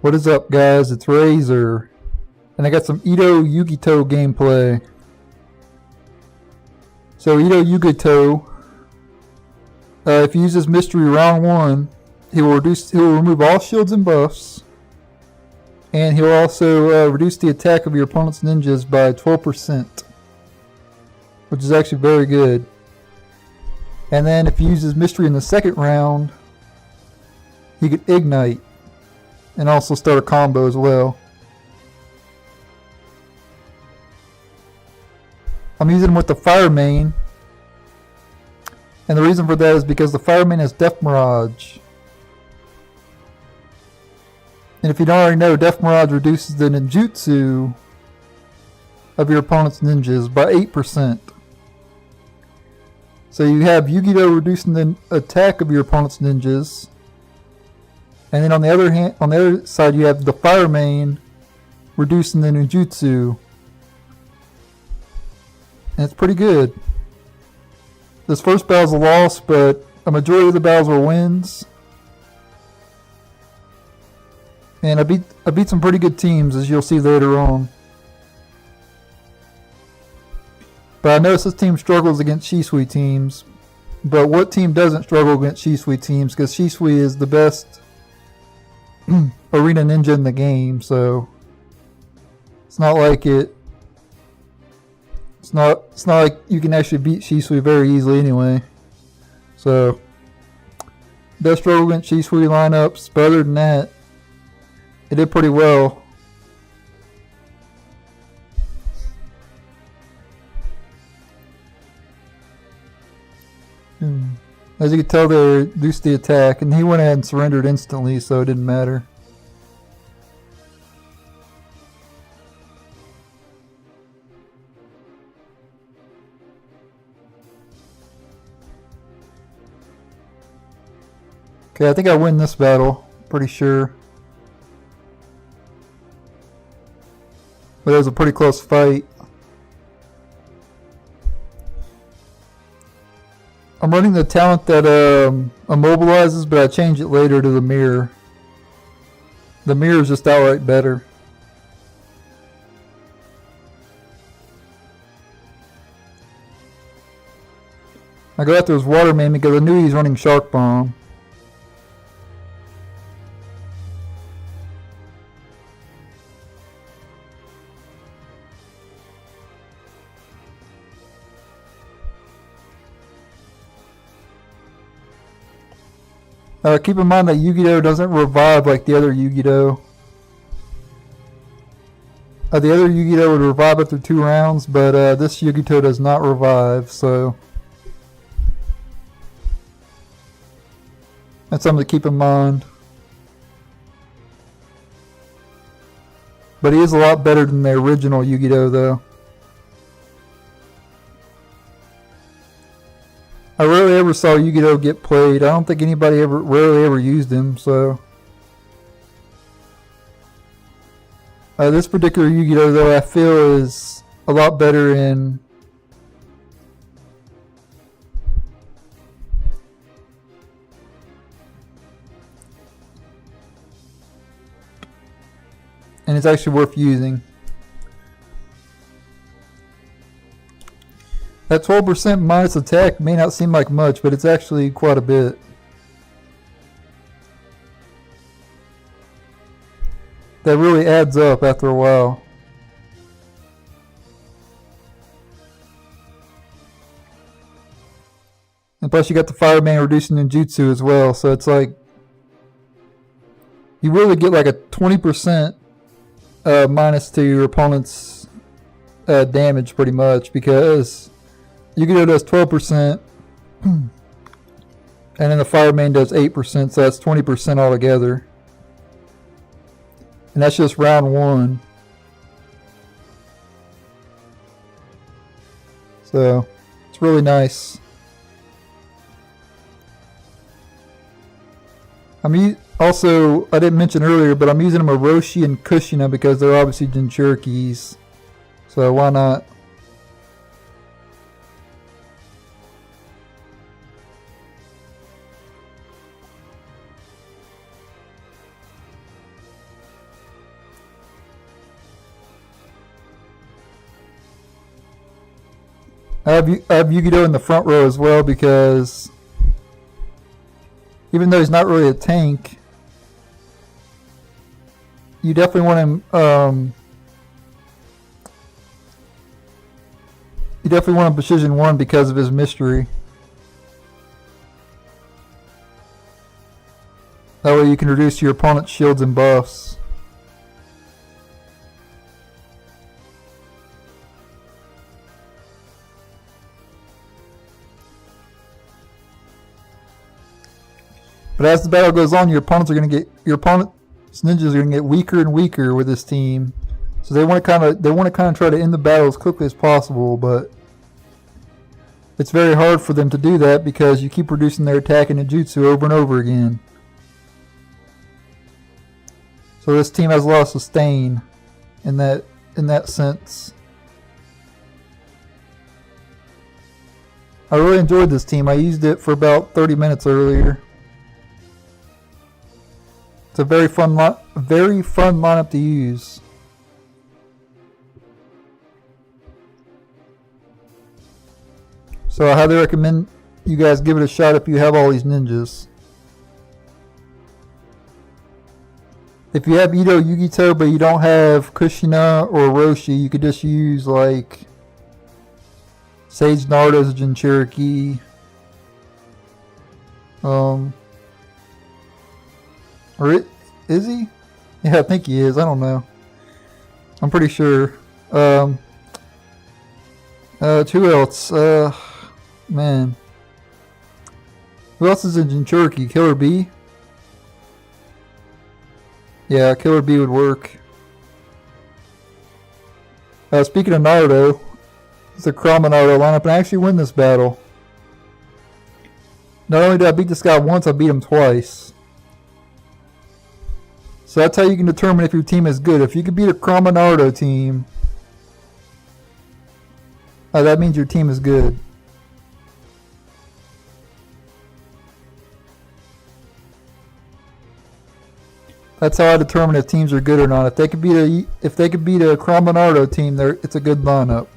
What is up, guys? It's Razor, and I got some Edo Yugito gameplay. So Edo Yugito, if he uses Mystery round 1, he will remove all shields and buffs, and he'll also reduce the attack of your opponent's ninjas by 12%, which is actually very good. And then if he uses Mystery in the second round, he could ignite and also start a combo as well. I'm using him with the Fire main, and the reason for that is because the Fire main has Death Mirage. And if you don't already know, Death Mirage reduces the ninjutsu of your opponent's ninjas by 8%. So you have Yugioh reducing the attack of your opponent's ninjas, and then on the other side you have the Fire main reducing the ninjutsu, and it's pretty good. This first battle's a loss, but a majority of the battles were wins, and I beat some pretty good teams, as you'll see later on. But I noticed this team struggles against Shisui teams. But what team doesn't struggle against Shisui teams? Because Shisui is the best arena ninja in the game, so it's not like it's not like you can actually beat Shisui very easily anyway. So does struggle against Shisui lineups, but other than that, it did pretty well. As you can tell, they reduced the attack, and he went ahead and surrendered instantly, so it didn't matter. Okay, I think I win this battle, pretty sure. But it was a pretty close fight. I'm running the talent that immobilizes, but I change it later to the mirror. The mirror is just outright better. I go after his water main because I knew he's running Shark Bomb. Keep in mind that Yugioh doesn't revive like the other Yugioh. The other Yugioh would revive after 2 rounds, but this Yugito does not revive, so that's something to keep in mind. But he is a lot better than the original Yugito, though. I rarely ever saw Yugioh get played. I don't think anybody rarely ever used him, so. This particular Yugioh, though, I feel is a lot better in and it's actually worth using. That 12% minus attack may not seem like much, but it's actually quite a bit. That really adds up after a while. And plus you got the Fire main reducing ninjutsu as well, so it's like you really get like a 20% minus to your opponent's damage pretty much, because Yugioh does 12%, and then the Fire main does 8%, so that's 20% altogether. And that's just round 1. So, it's really nice. Also, I didn't mention earlier, but I'm using them Orochi and Kushina because they're obviously Jinchurikis. So, why not? I have Yugioh in the front row as well because even though he's not really a tank, you definitely want him. You definitely want him precision 1 because of his mystery. That way you can reduce your opponent's shields and buffs. But as the battle goes on, your opponent's ninjas are gonna get weaker and weaker with this team. So they want to kind of try to end the battle as quickly as possible, but it's very hard for them to do that because you keep reducing their attack and ninjutsu over and over again. So this team has a lot of sustain in that sense. I really enjoyed this team. I used it for about 30 minutes earlier. It's a very fun lineup to use. So I highly recommend you guys give it a shot if you have all these ninjas. If you have Edo Yugito but you don't have Kushina or Roshi, you could just use like Sage Naruto's Jinchuriki. Is he? Yeah, I think he is. I don't know. I'm pretty sure. Who else? Man. Who else is in Jinchuriki? Killer Bee? Yeah, Killer Bee would work. Speaking of Naruto, it's a Kurama Naruto lineup, and I actually win this battle. Not only did I beat this guy once, I beat him twice. So that's how you can determine if your team is good. If you can beat a Kurama Naruto team, that means your team is good. That's how I determine if teams are good or not. If they could beat a Kurama Naruto team, it's a good lineup.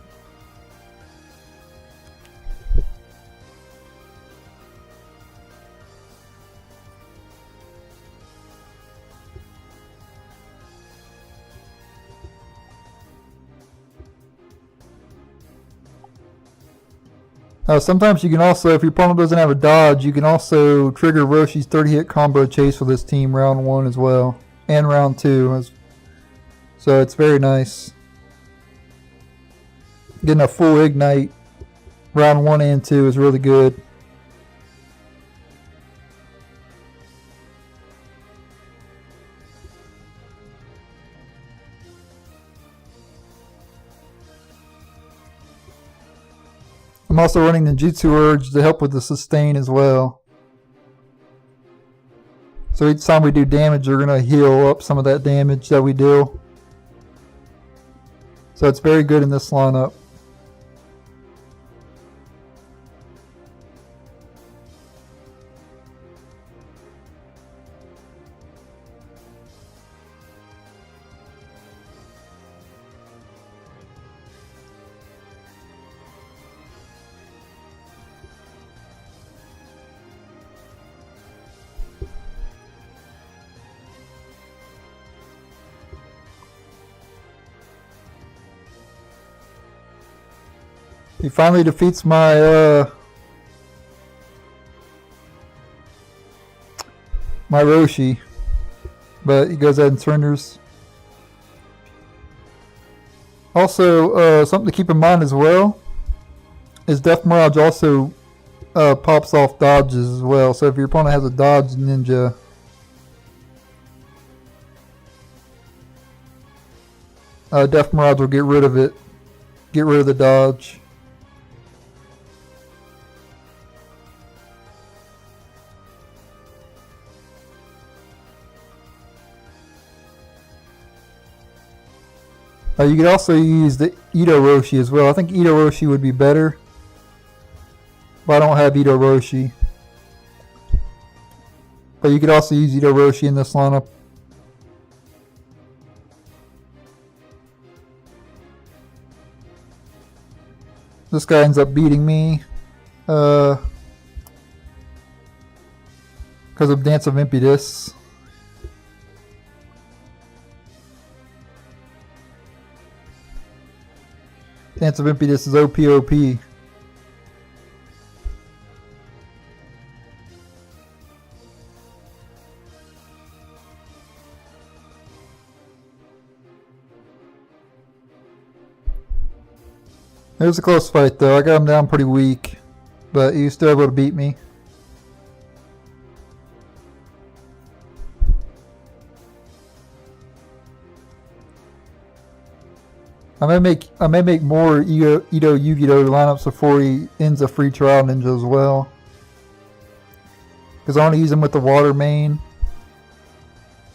Sometimes you can also, if your opponent doesn't have a dodge, you can also trigger Roshi's 30-hit combo chase for this team round 1 as well. And round 2. So it's very nice. Getting a full ignite round 1 and 2 is really good. I'm also running the Jutsu Urge to help with the sustain as well. So each time we do damage, we're going to heal up some of that damage that we deal. So it's very good in this lineup. He finally defeats my my Roshi, but he goes ahead and surrenders. Also, something to keep in mind as well is Death Mirage also pops off dodges as well. So if your opponent has a dodge ninja, Death Mirage will get rid of it, get rid of the dodge. You could also use the Edo Roshi as well. I think Edo Roshi would be better, but I don't have Edo Roshi. But you could also use Edo Roshi in this lineup. This guy ends up beating me because of Dance of Impetus. Dance of Impetus is OPOP. It was a close fight though. I got him down pretty weak, but he was still able to beat me. I may make more Edo Yugito lineups before he ends a free trial ninja as well. Because I want to use him with the water main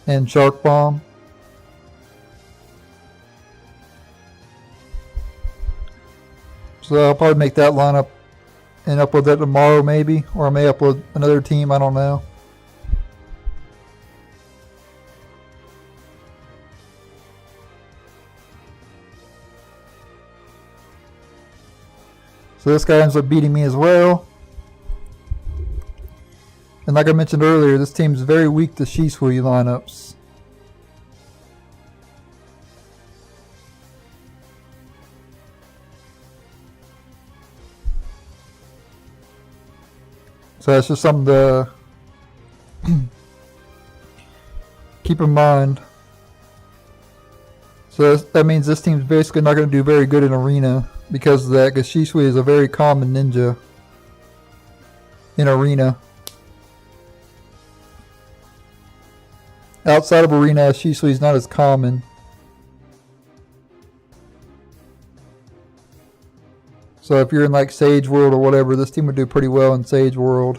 and shark bomb. So I'll probably make that lineup and upload that tomorrow maybe. Or I may upload another team, I don't know. So this guy ends up beating me as well. And like I mentioned earlier, this team is very weak to Shisui lineups. So that's just something to keep in mind. So that means this team's basically not going to do very good in Arena because of that, because Shisui is a very common ninja in Arena. Outside of Arena, Shisui is not as common. So if you're in like Sage World or whatever, this team would do pretty well in Sage World.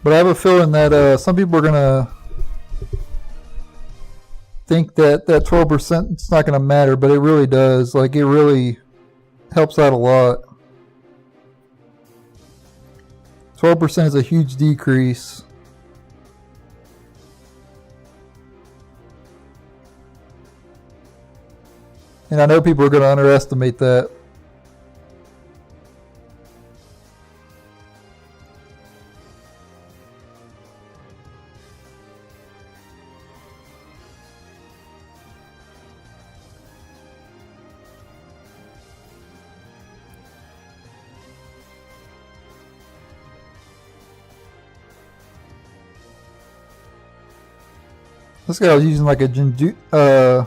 But I have a feeling that some people are going to think that 12% it's not going to matter, but it really does. Like, it really helps out a lot. 12% is a huge decrease. And I know people are going to underestimate that. This guy was using like a Gengetsu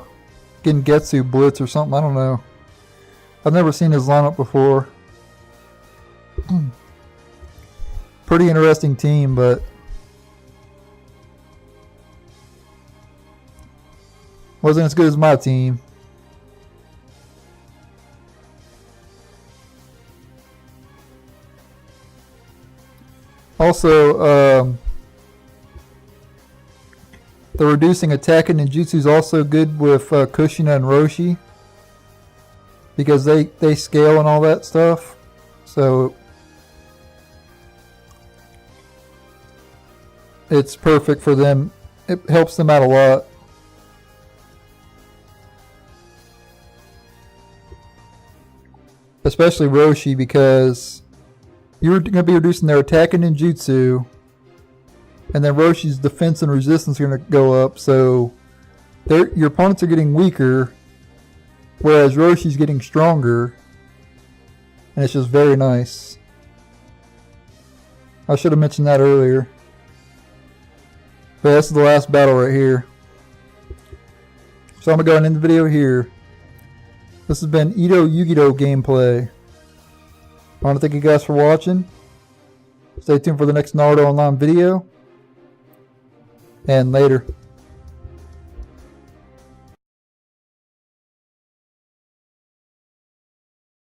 Blitz or something. I don't know. I've never seen his lineup before. Pretty interesting team, but wasn't as good as my team. Also, the reducing attack and ninjutsu is also good with Kushina and Roshi, because they scale and all that stuff. So it's perfect for them. It helps them out a lot. Especially Roshi, because you're going to be reducing their attack and ninjutsu. And then Roshi's defense and resistance are going to go up, so your opponents are getting weaker, whereas Roshi's getting stronger, and it's just very nice. I should have mentioned that earlier. But this is the last battle right here. So I'm going to go and end the video here. This has been Edo Yugito gameplay. I want to thank you guys for watching. Stay tuned for the next Naruto Online video. And later.